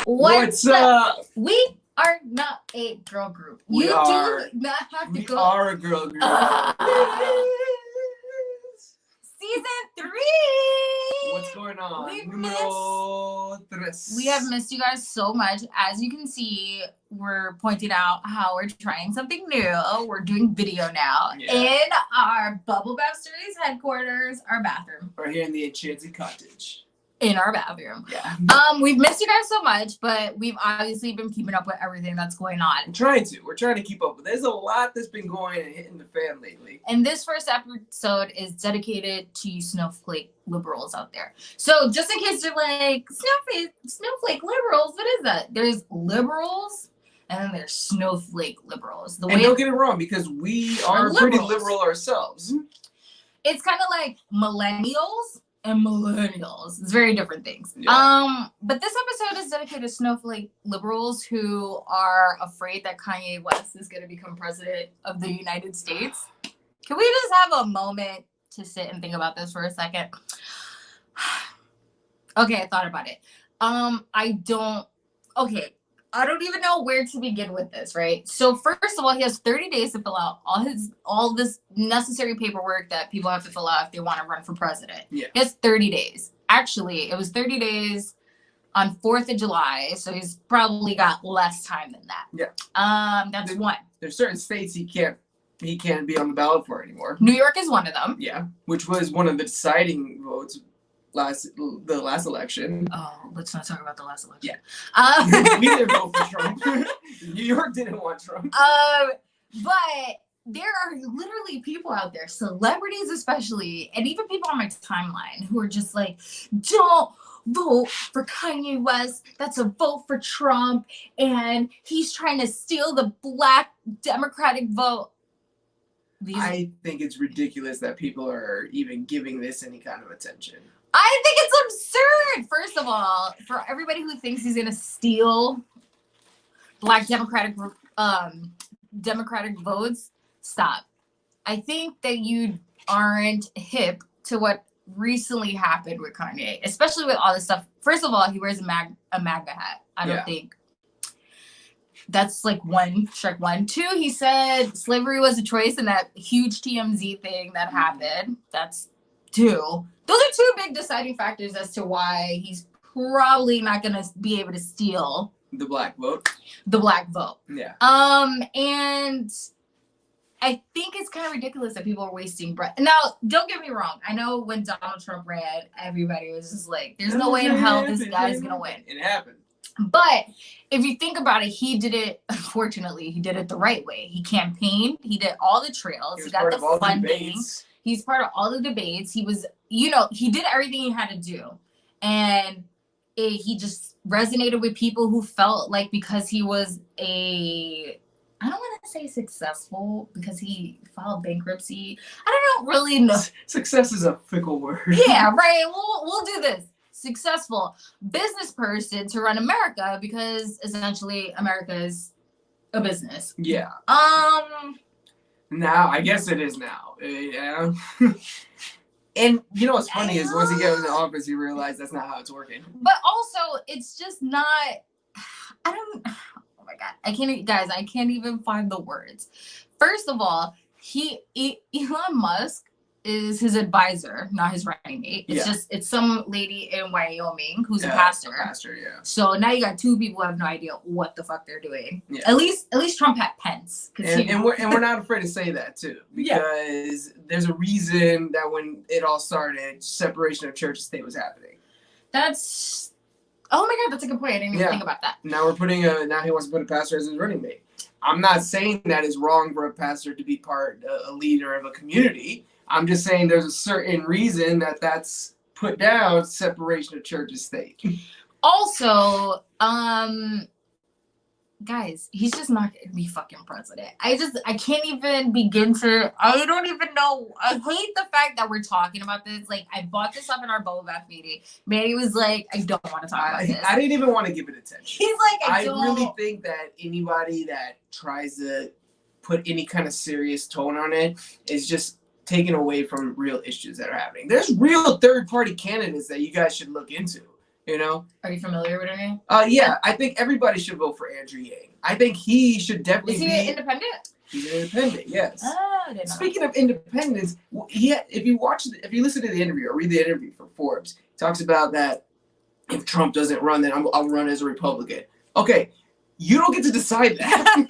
What's up? We are not a girl group. We do are. not have to We go. are a girl group. Season 3. What's going on? We've Número tres. We have missed you guys so much. As you can see, we're pointing out how we're trying something new. We're doing video now in our Bubble Bath Series headquarters, our bathroom. We're here in the Enchanted Cottage. In our bathroom. Yeah. We've missed you guys so much, but we've obviously been keeping up with everything that's going on. We're trying to keep up with. There's a lot that's been going and hitting the fan lately. And this first episode is dedicated to you snowflake liberals out there. So just in case you're like, snowflake liberals, what is that? There's liberals and then there's snowflake liberals. And don't get it wrong, because we are pretty liberal ourselves. It's kind of like millennials and millennials. It's very different things. Yeah. But this episode is dedicated to snowflake liberals who are afraid that Kanye West is going to become president of the United States. Can we just have a moment to sit and think about this for a second? Okay, I thought about it. I don't even know where to begin with this, right? So first of all, he has 30 days to fill out all this necessary paperwork that people have to fill out if they want to run for president. Yeah. He has 30 days. Actually, it was 30 days on 4th of July, so he's probably got less time than that. Yeah. That's one. There's certain states he can't be on the ballot for anymore. New York is one of them. Yeah, which was one of the deciding votes the last election. Oh, let's not talk about the last election. Yeah. We didn't vote for Trump. New York didn't want Trump. But there are literally people out there, celebrities especially, and even people on my timeline who are just like, don't vote for Kanye West. That's a vote for Trump, and he's trying to steal the Black Democratic vote. I think it's ridiculous that people are even giving this any kind of attention. I think it's absurd. First of all, for everybody who thinks he's gonna steal Black Democratic votes, stop. I think that you aren't hip to what recently happened with Kanye, especially with all this stuff. First of all, he wears a MAGA hat. I don't think that's like strike one. Two, he said slavery was a choice in that huge TMZ thing that happened. That's two. Those are two big deciding factors as to why he's probably not going to be able to steal the black vote. Yeah. And I think it's kind of ridiculous that people are wasting breath. Now, don't get me wrong. I know when Donald Trump ran, everybody was just like, there's no way in hell this guy's going to win. It happened. But if you think about it, he did it, unfortunately, he did it the right way. He campaigned. He did all the trails. He got the funding. He's part of all the debates. He was, he did everything he had to do. And he just resonated with people who felt like because he was I don't want to say successful because he filed bankruptcy. I don't really know. Success is a fickle word. Yeah, right. We'll do this. Successful business person to run America because essentially America is a business. Yeah. Now, I guess it is now. Yeah. And you know what's funny is once he gets into office, you realize that's not how it's working. But also, it's just not. Oh my God, I can't even find the words. First of all, Elon Musk is his advisor, not his running mate. It's some lady in Wyoming who's a pastor. Yeah. So now you got two people who have no idea what the fuck they're doing. Yeah. At least Trump had Pence. And we're not afraid to say that too, because there's a reason that when it all started, separation of church and state was happening. Oh my God, that's a good point. I didn't even think about that. Now he wants to put a pastor as his running mate. I'm not saying that it's wrong for a pastor to be a leader of a community. I'm just saying there's a certain reason that's put down separation of church and state. Also, guys, he's just not going to be fucking president. I can't even begin to, I don't even know. I hate the fact that we're talking about this. Like, I brought this up in our Bubble Bath meeting. Manny was like, I don't want to talk about this. I didn't even want to give it attention. He's like, I really think that anybody that tries to put any kind of serious tone on it is just taken away from real issues that are happening. There's real third-party candidates that you guys should look into. You know? Are you familiar with her name? Yeah, I think everybody should vote for Andrew Yang. I think he should definitely Is he be independent? He's an independent, yes. Oh, I didn't know. Speaking of independence, if you listen to the interview or read the interview from Forbes, he talks about that if Trump doesn't run, then I'll run as a Republican. Okay, you don't get to decide that.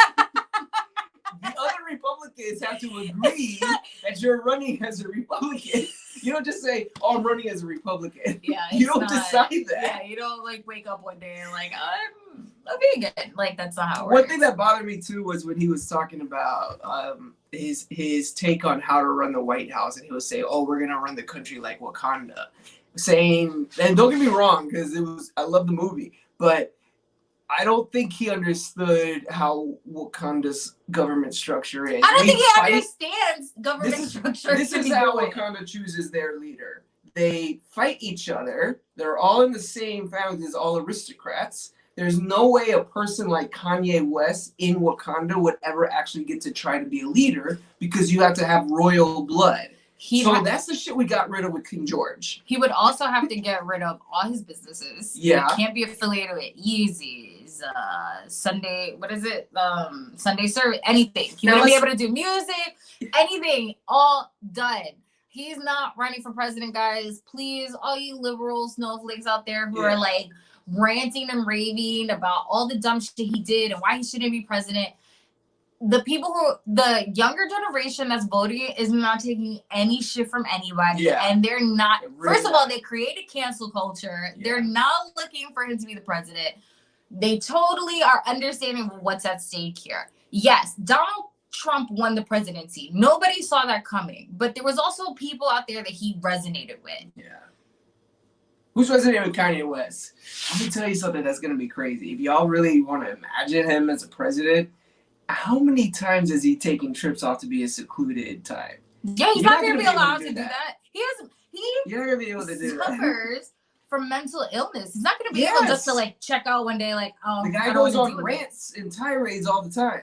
The other Republicans have to agree that you're running as a Republican. You don't just say, "Oh, I'm running as a Republican." Yeah, you don't decide that. Yeah, you don't like wake up one day and like I'm a vegan. Like that's not how it works. One thing that bothered me too was when he was talking about his take on how to run the White House, and he was saying, "Oh, we're gonna run the country like Wakanda," saying, and don't get me wrong, because I love the movie, but I don't think he understood how Wakanda's government structure is. I don't think he understands government structure. This is how Wakanda chooses their leader. They fight each other. They're all in the same family. There's all aristocrats. There's no way a person like Kanye West in Wakanda would ever actually get to try to be a leader because you have to have royal blood. That's the shit we got rid of with King George. He would also have to get rid of all his businesses. Yeah. He can't be affiliated with Yeezy. Sunday, what is it? Sunday service, anything. He wouldn't be able to do music, anything, all done. He's not running for president, guys. Please, all you liberal snowflakes out there who are like ranting and raving about all the dumb shit he did and why he shouldn't be president. The younger generation that's voting is not taking any shit from anybody. And they're not, first of all, they created cancel culture. They're not looking for him to be the president. They totally are understanding what's at stake here. Yes, Donald Trump won the presidency. Nobody saw that coming. But there was also people out there that he resonated with. Yeah. Who's resonating with Kanye West? Let me tell you something that's going to be crazy. If y'all really want to imagine him as a president, how many times is he taking trips off to be a secluded time? Yeah, he's not going to be allowed to do that. You're not going to be able to do that. Suffers from mental illness. He's not going to be able just to like check out one day like, oh, the guy goes on rants and tirades all the time.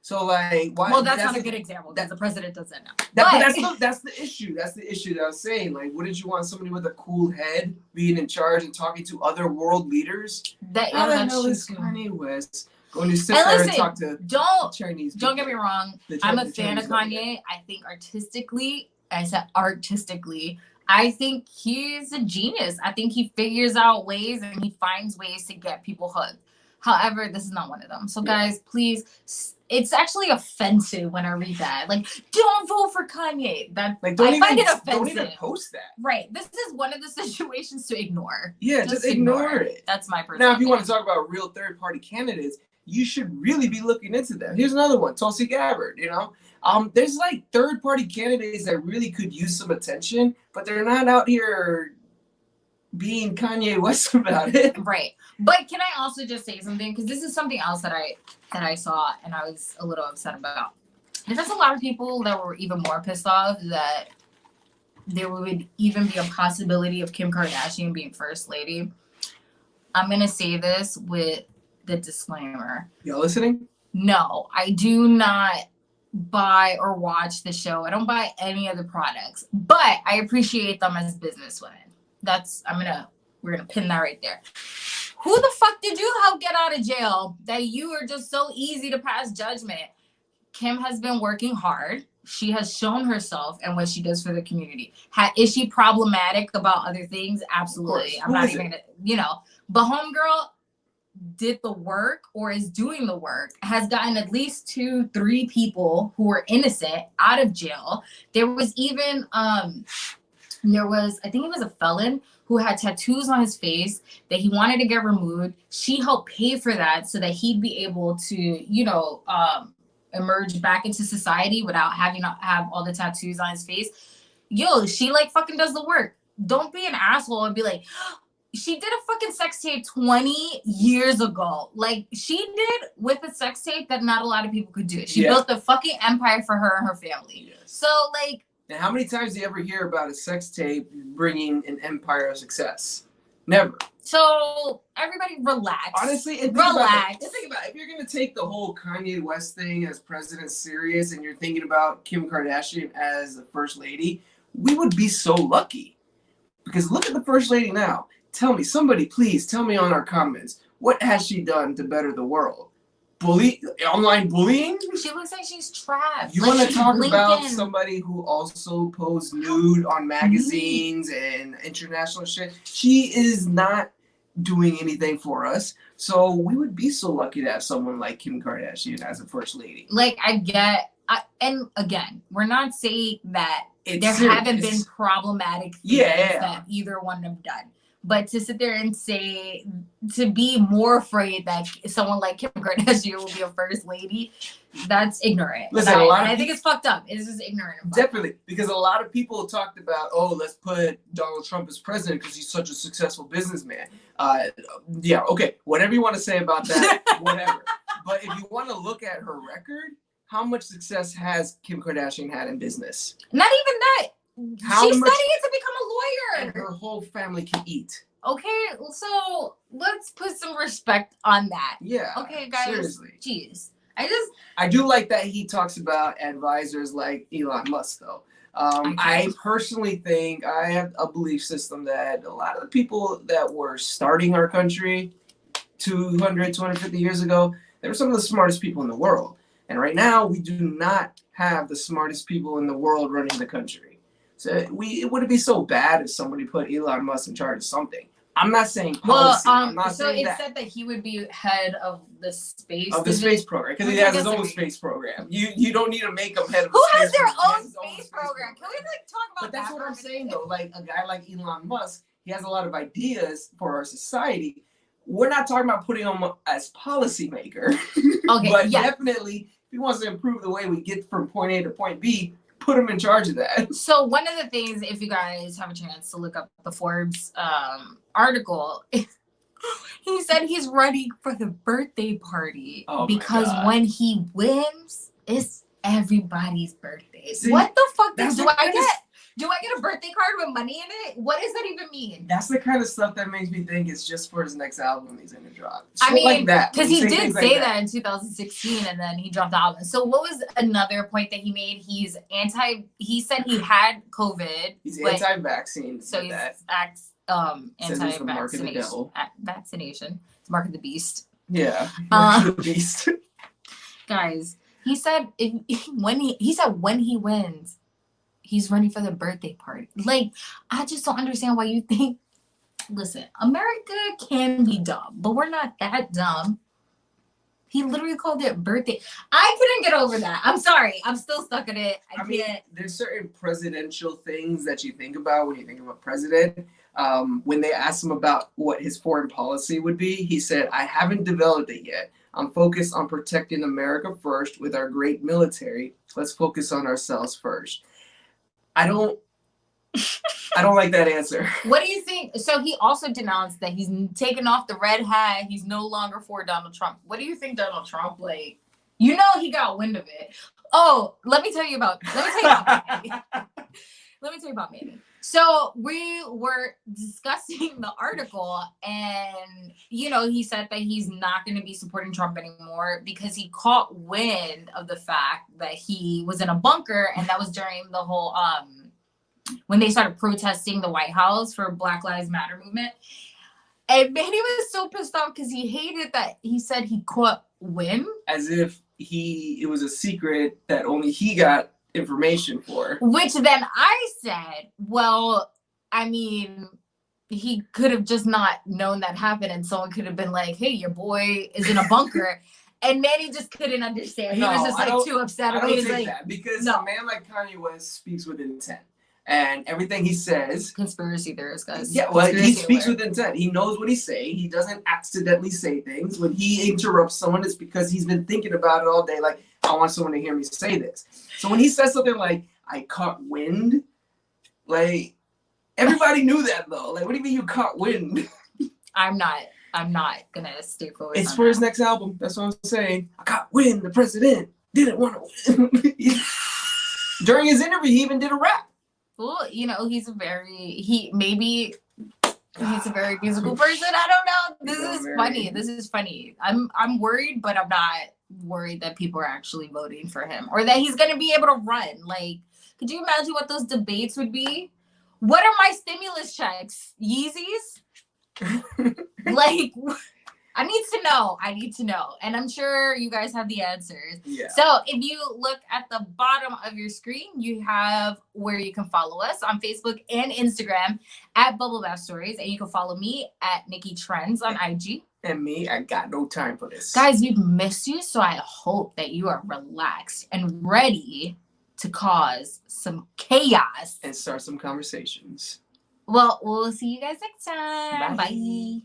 So like, why? Well, that's not a good example because the president does that now. That's the issue. That's the issue that I was saying. Like, wouldn't you want somebody with a cool head being in charge and talking to other world leaders? How the hell is Kanye West going to sit there and talk to Chinese people? Don't get me wrong. I'm a fan of Kanye. I think artistically, I think he's a genius. I think he figures out ways and he finds ways to get people hooked. However, this is not one of them. So guys, please, it's actually offensive when I read that. Like, don't vote for Kanye. That like, I find it offensive. Don't even post that. Right. This is one of the situations to ignore. Yeah, just ignore it. That's my personal Now, if you want to talk about real third-party candidates, you should really be looking into them. Here's another one, Tulsi Gabbard, you know? There's like third-party candidates that really could use some attention, but they're not out here being Kanye West about it. Right. But can I also just say something? Because this is something else that I saw and I was a little upset about. There's a lot of people that were even more pissed off that there would even be a possibility of Kim Kardashian being first lady. I'm going to say this with the disclaimer. Y'all listening? No, I do not buy or watch the show. I don't buy any of the products, but I appreciate them as businesswomen. We're gonna pin that right there. Who the fuck did you help get out of jail that you are just so easy to pass judgment? Kim has been working hard. She has shown herself and what she does for the community. Is she problematic about other things? Absolutely. I'm not even gonna, but homegirl did the work or is doing the work, has gotten at least 2-3 people who were innocent out of jail. There was even, I think it was a felon who had tattoos on his face that he wanted to get removed. She helped pay for that so that he'd be able to, emerge back into society without having to have all the tattoos on his face. Yo, she like fucking does the work. Don't be an asshole and be like, she did a fucking sex tape 20 years ago. Like, she did with a sex tape that not a lot of people could do. She built the fucking empire for her and her family. Yes. So, like... And how many times do you ever hear about a sex tape bringing an empire of success? Never. So, everybody relax. Honestly, and think about it. If you're going to take the whole Kanye West thing as president serious and you're thinking about Kim Kardashian as the first lady, we would be so lucky. Because look at the first lady now. Tell me, somebody, please tell me on our comments, what has she done to better the world? Online bullying? She looks like she's trapped. You like want to talk about blinking. somebody who also posed nude on magazines and international shit? She is not doing anything for us. So we would be so lucky to have someone like Kim Kardashian as a first lady. Like, and again, we're not saying that It's there haven't been problematic things that either one have done. But to sit there and say, to be more afraid that someone like Kim Kardashian will be a first lady, that's ignorant. Listen, I think it's fucked up. It's just ignorant. Definitely, because a lot of people talked about, oh, let's put Donald Trump as president because he's such a successful businessman. Yeah, okay, whatever you want to say about that, whatever. But if you want to look at her record, how much success has Kim Kardashian had in business? Not even that. She studied to become a lawyer. And her whole family can eat. Okay, so let's put some respect on that. Yeah. Okay, guys. Seriously. Jeez. I do like that he talks about advisors like Elon Musk, though. I personally think I have a belief system that a lot of the people that were starting our country 250 years ago, they were some of the smartest people in the world. And right now, we do not have the smartest people in the world running the country. So it wouldn't be so bad if somebody put Elon Musk in charge of something. I'm not saying policy. I'm not so saying it said that he would be head of the space space program because he has his own space program. You don't need to make him head of. Who has their own space program? Can we talk about that? But that's what I'm saying though. Like a guy like Elon Musk, he has a lot of ideas for our society. We're not talking about putting him as policymaker. Okay, but definitely, if he wants to improve the way we get from point A to point B, put him in charge of that. So one of the things, if you guys have a chance to look up the Forbes article, he said he's ready for the birthday party because when he wins, it's everybody's birthday. See, what the fuck do I get? Do I get a birthday card with money in it? What does that even mean? That's the kind of stuff that makes me think it's just for his next album he's gonna drop. I mean, like that because he did say that in 2016, and then he dropped the album. So what was another point that he made? He's He said he had COVID. He's anti-vaccine. So he's anti-vaccination. Vaccination. It's Mark of the Beast. Yeah. Mark of the Beast. Guys, he said when he wins, he's running for the birthday party. Like, I just don't understand why you think. Listen, America can be dumb, but we're not that dumb. He literally called it birthday. I couldn't get over that. I'm sorry. I'm still stuck in it. I can't. There's certain presidential things that you think about when you think of a president. When they asked him about what his foreign policy would be, he said, I haven't developed it yet. I'm focused on protecting America first with our great military. Let's focus on ourselves first. I don't like that answer. What do you think? So he also denounced that he's taken off the red hat. He's no longer for Donald Trump. What do you think Donald Trump, like, he got wind of it. Oh, let me tell you about Manny. Let me tell you about Manny. So we were discussing the article and, he said that he's not going to be supporting Trump anymore because he caught wind of the fact that he was in a bunker. And that was during the whole, when they started protesting the White House for Black Lives Matter movement. And Manny was so pissed off because he hated that he said he caught wind. As if it was a secret that only he got information for. Which then I said, well, I mean, he could have just not known that happened and someone could have been like, hey, your boy is in a bunker. And Manny just couldn't understand. He was just too upset. I don't think that because a man like Kanye West speaks with intent. And everything he says... Conspiracy theorist, guys. Yeah, well, he speaks with intent. He knows what he's saying. He doesn't accidentally say things. When he interrupts someone, it's because he's been thinking about it all day. Like, I want someone to hear me say this. So when he says something like, I caught wind, like, everybody knew that, though. Like, what do you mean you caught wind? I'm not going to stay focused. It's for his next album. That's what I'm saying. I caught wind. The president didn't want to win. During his interview, he even did a rap. Well, he's a very musical person. I don't know. This is funny. I'm worried, but I'm not worried that people are actually voting for him or that he's going to be able to run. Like, could you imagine what those debates would be? What are my stimulus checks? Yeezys? Like, I need to know. And I'm sure you guys have the answers. Yeah. So if you look at the bottom of your screen, you have where you can follow us on Facebook and Instagram at Bubble Bath Stories. And you can follow me at Nikki Trends on IG. And me, I got no time for this. Guys, we've missed you. So I hope that you are relaxed and ready to cause some chaos. And start some conversations. Well, we'll see you guys next time. Bye. Bye.